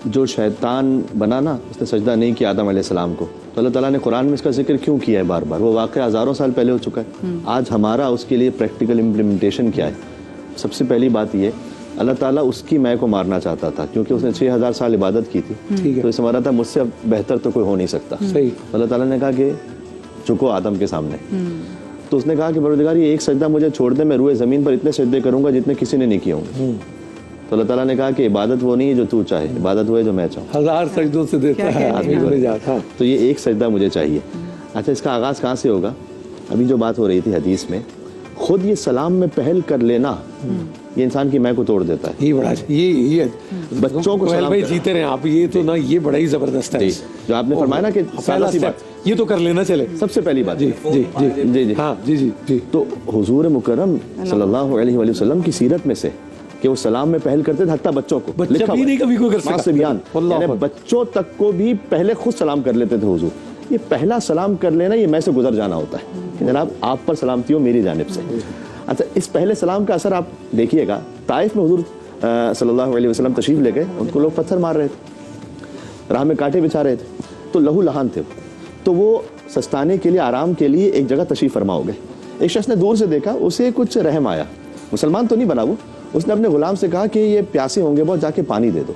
جو شیطان بنا نا اس نے سجدہ نہیں کیا آدم علیہ السلام کو, تو اللہ تعالیٰ نے قرآن میں اس کا ذکر کیوں کیا ہے بار بار؟ وہ واقعہ ہزاروں سال پہلے ہو چکا ہے. آج ہمارا اس کے لیے پریکٹیکل امپلیمنٹیشن کیا ہے؟ سب سے پہلی بات یہ, اللہ تعالیٰ اس کی میں کو مارنا چاہتا تھا کیونکہ اس نے 6000 سال عبادت کی تھی, تو اس ہمارا تھا مجھ سے بہتر تو کوئی ہو نہیں سکتا. اللہ تعالیٰ نے کہا کہ جھکو آدم کے سامنے. تو اس نے کہا کہ پروردگار یہ ایک سجدہ مجھے چھوڑ دے, میں روئے زمین پر اتنے سجدے کروں گا جتنے کسی نے نہیں کیے ہوں گے. تو اللہ تعالیٰ نے کہا کہ عبادت وہ نہیں ہے جو تو چاہے, عبادت وہ ہے جو میں چاہوں. 1000 سجدوں سے دیتا ہے آدمی. تو یہ ایک سجدہ مجھے چاہیے. اچھا, اس کا آغاز کہاں سے ہوگا؟ ابھی جو بات ہو رہی تھی حدیث میں, خود یہ سلام میں پہل کر لینا یہ انسان کی میں کو توڑ دیتا ہے. یہ بڑا یہ بچوں کو سلام بھائی جیتے رہے آپ, یہ تو نا یہ بڑا ہی زبردست ہے جو آپ نے فرمایا نا کہ پہلا سٹیپ یہ تو کر لینا چلے, سب سے پہلی بات. جی جی جی جی ہاں جی جی جی. تو حضور مکرم صلی اللہ علیہ وآلہ وسلم کی سیرت میں سے کہ وہ سلام میں پہل کرتے تھے حتیٰ بچوں کو, بچہ بھی نہیں کبھی کوئی کر سکتا, یعنی بچوں تک کو بھی پہلے خود سلام کر لیتے تھے حضور. یہ پہلا سلام کر لینا یہ میں سے گزر جانا ہوتا ہے کہ جناب آپ پر سلامتی ہو میری جانب سے. اچھا, اس پہلے سلام کا اثر آپ دیکھیے گا. طائف میں حضور صلی اللہ علیہ وسلم تشریف لے گئے, ان کو لوگ پتھر مار رہے تھے, راہ میں کانٹے بچھا رہے تھے, تو لہو لہان تھے. تو وہ سستانے کے لیے, آرام کے لیے ایک جگہ تشریف فرما ہو گئے. ایک شخص نے دور سے دیکھا, اسے کچھ رحم آیا, مسلمان تو نہیں بنا وہ. اس نے اپنے غلام سے کہا کہ یہ پیاسے ہوں گے بہت, جا کے پانی دے دو.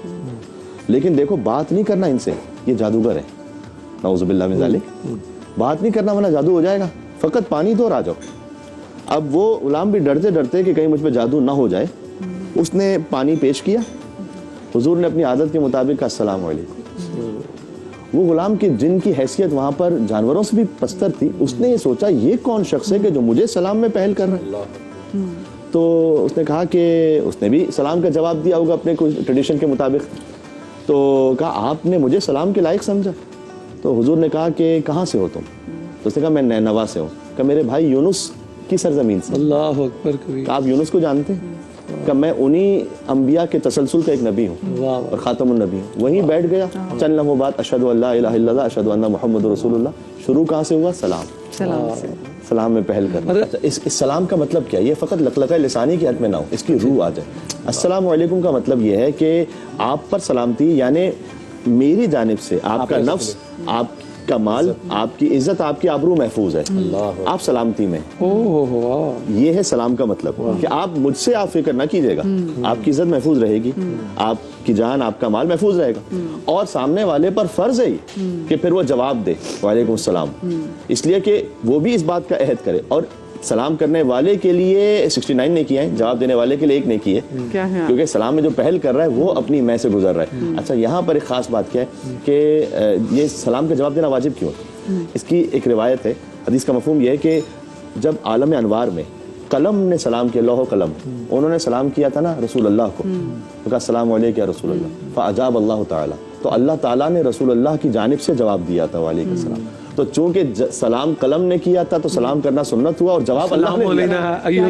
لیکن دیکھو بات نہیں کرنا ان سے, یہ جادوگر ہے, نعوذ باللہ من ذالک. بات نہیں کرنا ورنہ جادو ہو جائے گا, فقط پانی دو اور آ جاؤ. اب وہ غلام بھی ڈرتے ڈرتے کہ کہیں مجھ پہ جادو نہ ہو جائے, اس نے پانی پیش کیا. حضور نے اپنی عادت کے مطابق کہا السلام علیکم. وہ غلام کی جن کی حیثیت وہاں پر جانوروں سے بھی پستر تھی, اس نے یہ سوچا یہ کون شخص ہے کہ جو مجھے سلام میں پہل کر رہا ہے. تو اس نے کہا کہ اس نے بھی سلام کا جواب دیا ہوگا اپنے ٹریڈیشن کے مطابق. تو کہا آپ نے مجھے سلام کے لائق سمجھا؟ تو حضور نے کہا کہ کہاں سے ہو تم؟ تو اس نے کہا میں نینوا سے ہوں. کہا میرے بھائی یونس کی سرزمین سے. اللہ اکبر کبیر. آپ یونس کو جانتے ہیں؟ کہ میں انہی انبیاء کے تسلسل کا ایک نبی ہوں اور خاتم النبی ہوں. وہیں بیٹھ گیا, چند لمحوں بعد اشہد ان لا الہ الا اللہ اشہد ان محمد رسول اللہ. شروع کہاں سے ہوا؟ سلام میں پہل کرنا. اس سلام کا مطلب کیا ہے؟ یہ فقط لقلقہ لسانی کی حد میں نہ ہو, اس کی روح آ جائے. السلام علیکم کا مطلب یہ ہے کہ آپ پر سلامتی, یعنی میری جانب سے آپ کا نفس, آپ کا مال, آپ کی عزت, آپ کی آبرو محفوظ ہے, آپ سلامتی میں. یہ ہے سلام کا مطلب, کہ آپ مجھ سے آپ فکر نہ کیجیے گا, آپ کی عزت محفوظ رہے گی, آپ کی جان, آپ کا مال محفوظ رہے گا. اور سامنے والے پر فرض ہے کہ پھر وہ جواب دے وعلیکم السلام, اس لیے کہ وہ بھی اس بات کا عہد کرے. اور سلام کرنے والے کے لیے 69 نے کیا ہے, جواب دینے والے کے لیے ایک نے کی ہے, کیونکہ سلام میں جو پہل کر رہا ہے وہ اپنی میں سے گزر رہا ہے. اچھا, یہاں پر ایک خاص بات کیا ہے کہ یہ سلام کا جواب دینا واجب کیوں ہے؟ اس کی ایک روایت ہے, حدیث کا مفہوم یہ ہے کہ جب عالم انوار میں قلم نے سلام کیا, لوح و قلم, انہوں نے سلام کیا تھا نا رسول اللہ کو, کہا السلام علیکم یا رسول اللہ, فاجاب اللہ تعالی, تو اللہ تعالیٰ نے رسول اللہ کی جانب سے جواب دیا تھا وعلیکم السلام. تو چونکہ سلام قلم نے کیا تھا تو سلام کرنا سنت ہوا, اور جواب اللہ نے دیا.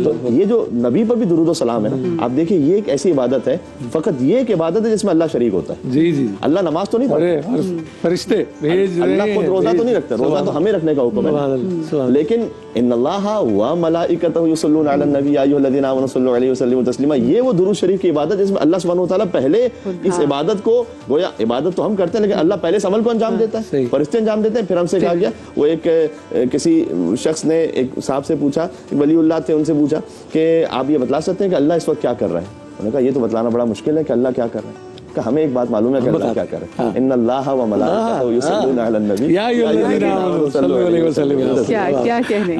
تو یہ جو نبی پر بھی درود و سلام ہے نا, آپ دیکھیں یہ ایک ایسی عبادت ہے, فقط یہ ایک عبادت ہے جس میں اللہ شریک ہوتا ہے. جی جی, اللہ نماز تو نہیں پڑھتا, فرشتے بھیج رہے ہیں, اللہ خود روزہ تو نہیں رکھتا, روزہ تو ہمیں رکھنے کا حکم ہے. لیکن ان اللہ وملائکتہ یصلون علی النبی یا ایھا الذین آمنوا صلوا علیہ وسلموا تسلیما, یہ وہ درود شریف کی عبادت جس میں اللہ سبحانہ وتعالیٰ پہلے اس عبادت کو, گویا عبادت تو ہم کرتے ہیں لیکن اللہ پہلے اس عمل کو انجام دیتا ہے, فرشتے انجام دیتے ہیں. پھر ہم سے کہا گیا, وہ ایک کسی شخص نے ایک صاحب سے پوچھا, ولی اللہ تھے, ان سے پوچھا کہ آپ یہ بتلا سکتے ہیں کہ اللہ اس وقت کیا کر رہے ہیں؟ انہوں نے کہا یہ تو بتلانا بڑا مشکل ہے کہ اللہ کیا کر رہے ہیں. کہ ہمیں ایک بات معلوم ہے کہ اللہ کیا کر رہے ہیں, ان اللہ و ملائکتہ یصلون علی النبی یا ایھا الذین آمنوا صلوا علیہ وسلم. کیا کہنے